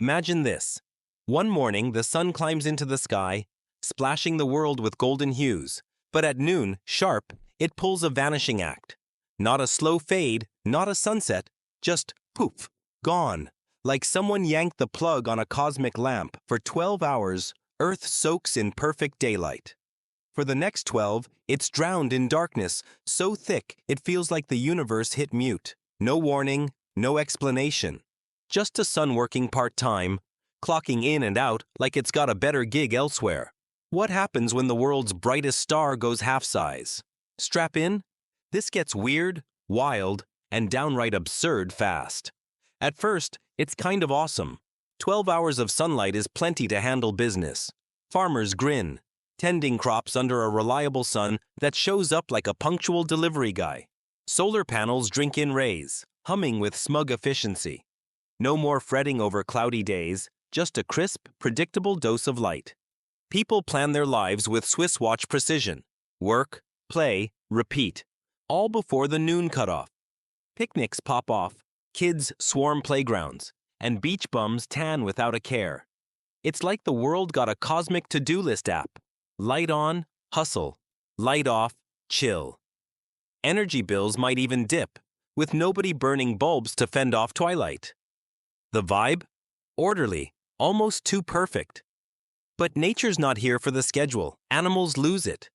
Imagine this. One morning, the sun climbs into the sky, splashing the world with golden hues. But at noon, sharp, it pulls a vanishing act. Not a slow fade, not a sunset, just poof, gone. Like someone yanked the plug on a cosmic lamp. For 12 hours, Earth soaks in perfect daylight. For the next 12, it's drowned in darkness, so thick it feels like the universe hit mute. No warning, no explanation. Just a sun working part-time, clocking in and out like it's got a better gig elsewhere. What happens when the world's brightest star goes half-size? Strap in? This gets weird, wild, and downright absurd fast. At first, it's kind of awesome. 12 hours of sunlight is plenty to handle business. Farmers grin, tending crops under a reliable sun that shows up like a punctual delivery guy. Solar panels drink in rays, humming with smug efficiency. No more fretting over cloudy days, just a crisp, predictable dose of light. People plan their lives with Swiss watch precision. Work, play, repeat. All before the noon cutoff. Picnics pop off, kids swarm playgrounds, and beach bums tan without a care. It's like the world got a cosmic to-do list app. Light on, hustle. Light off, chill. Energy bills might even dip, with nobody burning bulbs to fend off twilight. The vibe? Orderly, almost too perfect. But nature's not here for the schedule. Animals lose it.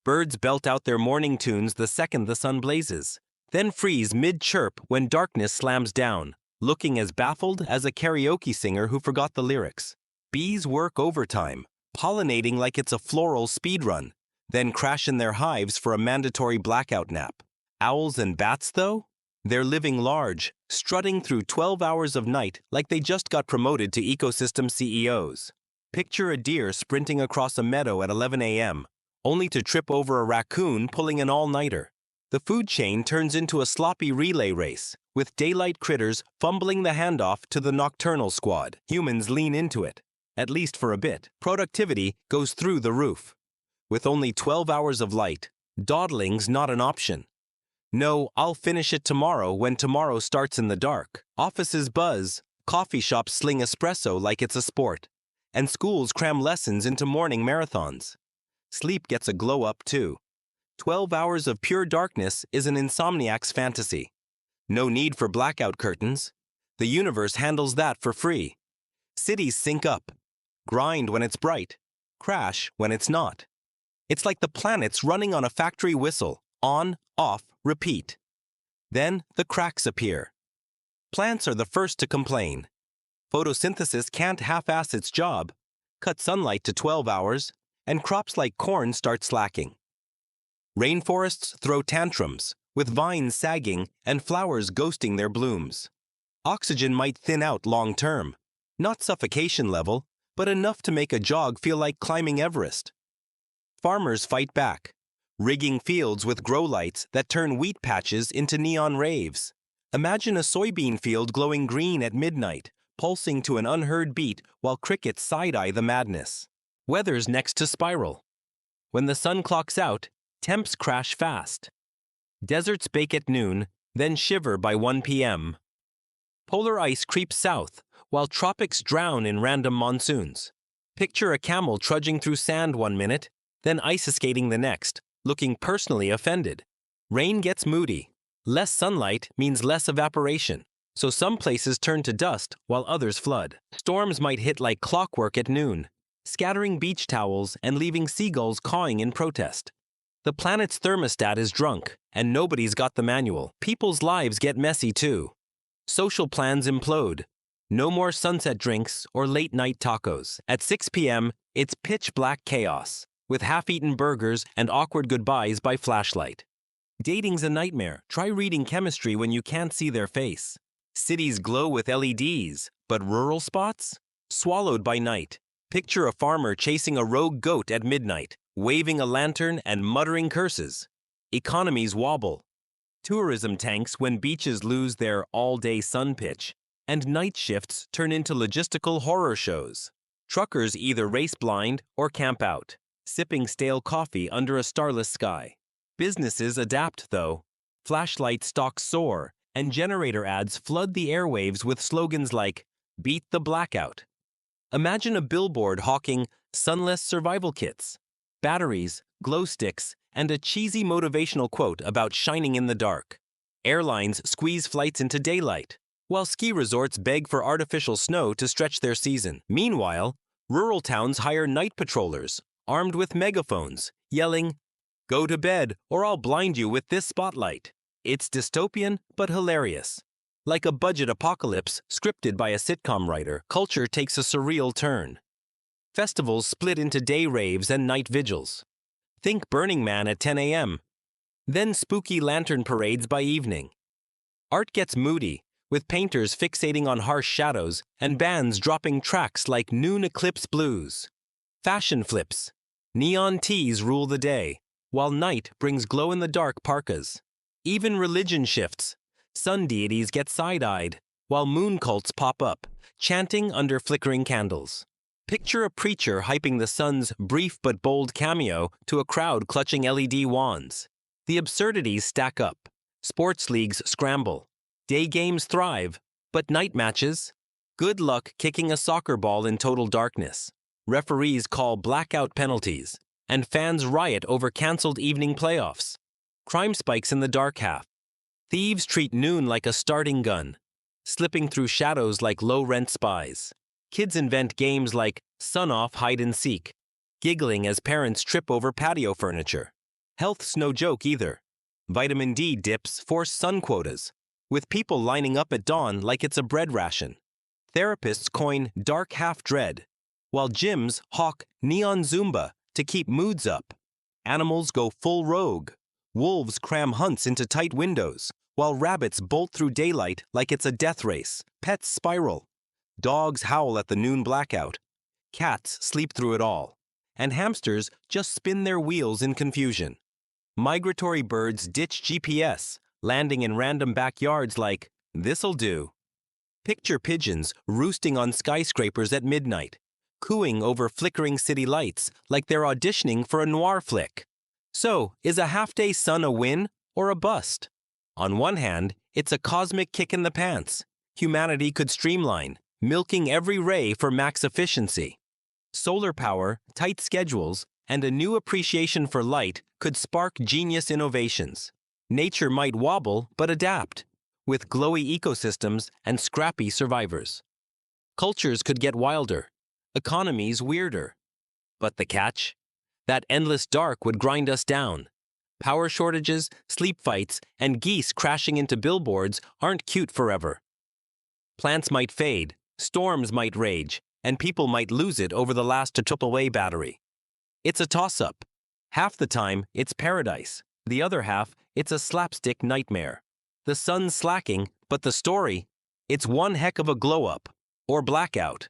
Birds belt out their morning tunes the second the sun blazes, then freeze mid-chirp when darkness slams down, looking as baffled as a karaoke singer who forgot the lyrics. Bees work overtime, pollinating like it's a floral speedrun, then crash in their hives for a mandatory blackout nap. Owls and bats, though? They're living large, strutting through 12 hours of night like they just got promoted to ecosystem CEOs. Picture a deer sprinting across a meadow at 11 a.m., only to trip over a raccoon pulling an all-nighter. The food chain turns into a sloppy relay race, with daylight critters fumbling the handoff to the nocturnal squad. Humans lean into it, at least for a bit. Productivity goes through the roof. With only 12 hours of light, dawdling's not an option. No, I'll finish it tomorrow when tomorrow starts in the dark. Offices buzz, coffee shops sling espresso like it's a sport, and schools cram lessons into morning marathons. Sleep gets a glow-up too. 12 hours of pure darkness is an insomniac's fantasy. No need for blackout curtains. The universe handles that for free. Cities sync up. Grind when it's bright. Crash when it's not. It's like the planet's running on a factory whistle. On, off, repeat. Then the cracks appear. Plants are the first to complain. Photosynthesis can't half-ass its job. Cut sunlight to 12 hours, and crops like corn start slacking. Rainforests throw tantrums, with vines sagging and flowers ghosting their blooms. Oxygen might thin out long-term, not suffocation level, but enough to make a jog feel like climbing Everest. Farmers fight back, rigging fields with grow lights that turn wheat patches into neon raves. Imagine a soybean field glowing green at midnight, pulsing to an unheard beat while crickets side-eye the madness. Weather's next to spiral. When the sun clocks out, temps crash fast. Deserts bake at noon, then shiver by 1 p.m. Polar ice creeps south, while tropics drown in random monsoons. Picture a camel trudging through sand 1 minute, then ice-skating the next, looking personally offended. Rain gets moody. Less sunlight means less evaporation, so some places turn to dust while others flood. Storms might hit like clockwork at noon, scattering beach towels and leaving seagulls cawing in protest. The planet's thermostat is drunk, and nobody's got the manual. People's lives get messy too. Social plans implode. No more sunset drinks or late-night tacos. At 6 p.m., it's pitch-black chaos, with half-eaten burgers and awkward goodbyes by flashlight. Dating's a nightmare. Try reading chemistry when you can't see their face. Cities glow with LEDs, but rural spots? Swallowed by night. Picture a farmer chasing a rogue goat at midnight, waving a lantern and muttering curses. Economies wobble. Tourism tanks when beaches lose their all-day sun pitch, and night shifts turn into logistical horror shows. Truckers either race blind or camp out, sipping stale coffee under a starless sky. Businesses adapt, though. Flashlight stocks soar, and generator ads flood the airwaves with slogans like, Beat the blackout. Imagine a billboard hawking sunless survival kits, batteries, glow sticks, and a cheesy motivational quote about shining in the dark. Airlines squeeze flights into daylight, while ski resorts beg for artificial snow to stretch their season. Meanwhile, rural towns hire night patrollers, armed with megaphones, yelling, "Go to bed, or I'll blind you with this spotlight." It's dystopian, but hilarious. Like a budget apocalypse scripted by a sitcom writer, culture takes a surreal turn. Festivals split into day raves and night vigils. Think Burning Man at 10 a.m., then spooky lantern parades by evening. Art gets moody, with painters fixating on harsh shadows and bands dropping tracks like Noon Eclipse Blues. Fashion flips. Neon tees rule the day, while night brings glow-in-the-dark parkas. Even religion shifts. Sun deities get side-eyed, while moon cults pop up, chanting under flickering candles. Picture a preacher hyping the sun's brief but bold cameo to a crowd clutching LED wands. The absurdities stack up. Sports leagues scramble. Day games thrive, but night matches? Good luck kicking a soccer ball in total darkness. Referees call blackout penalties, and fans riot over cancelled evening playoffs. Crime spikes in the dark half. Thieves treat noon like a starting gun, slipping through shadows like low-rent spies. Kids invent games like sun-off hide-and-seek, giggling as parents trip over patio furniture. Health's no joke either. Vitamin D dips force sun quotas, with people lining up at dawn like it's a bread ration. Therapists coin dark half-dread, while gyms hawk neon Zumba to keep moods up. Animals go full rogue. Wolves cram hunts into tight windows, while rabbits bolt through daylight like it's a death race. Pets spiral. Dogs howl at the noon blackout. Cats sleep through it all. And hamsters just spin their wheels in confusion. Migratory birds ditch GPS, landing in random backyards like, "This'll do." Picture pigeons roosting on skyscrapers at midnight, cooing over flickering city lights like they're auditioning for a noir flick. So, is a half-day sun a win or a bust? On one hand, it's a cosmic kick in the pants. Humanity could streamline, milking every ray for max efficiency. Solar power, tight schedules, and a new appreciation for light could spark genius innovations. Nature might wobble but adapt, with glowy ecosystems and scrappy survivors. Cultures could get wilder, economies weirder. But the catch? That endless dark would grind us down. Power shortages, sleep fights, and geese crashing into billboards aren't cute forever. Plants might fade, storms might rage, and people might lose it over the last AAA battery. It's a toss-up. Half the time, it's paradise. The other half, it's a slapstick nightmare. The sun's slacking, but the story? It's one heck of a glow-up, or blackout.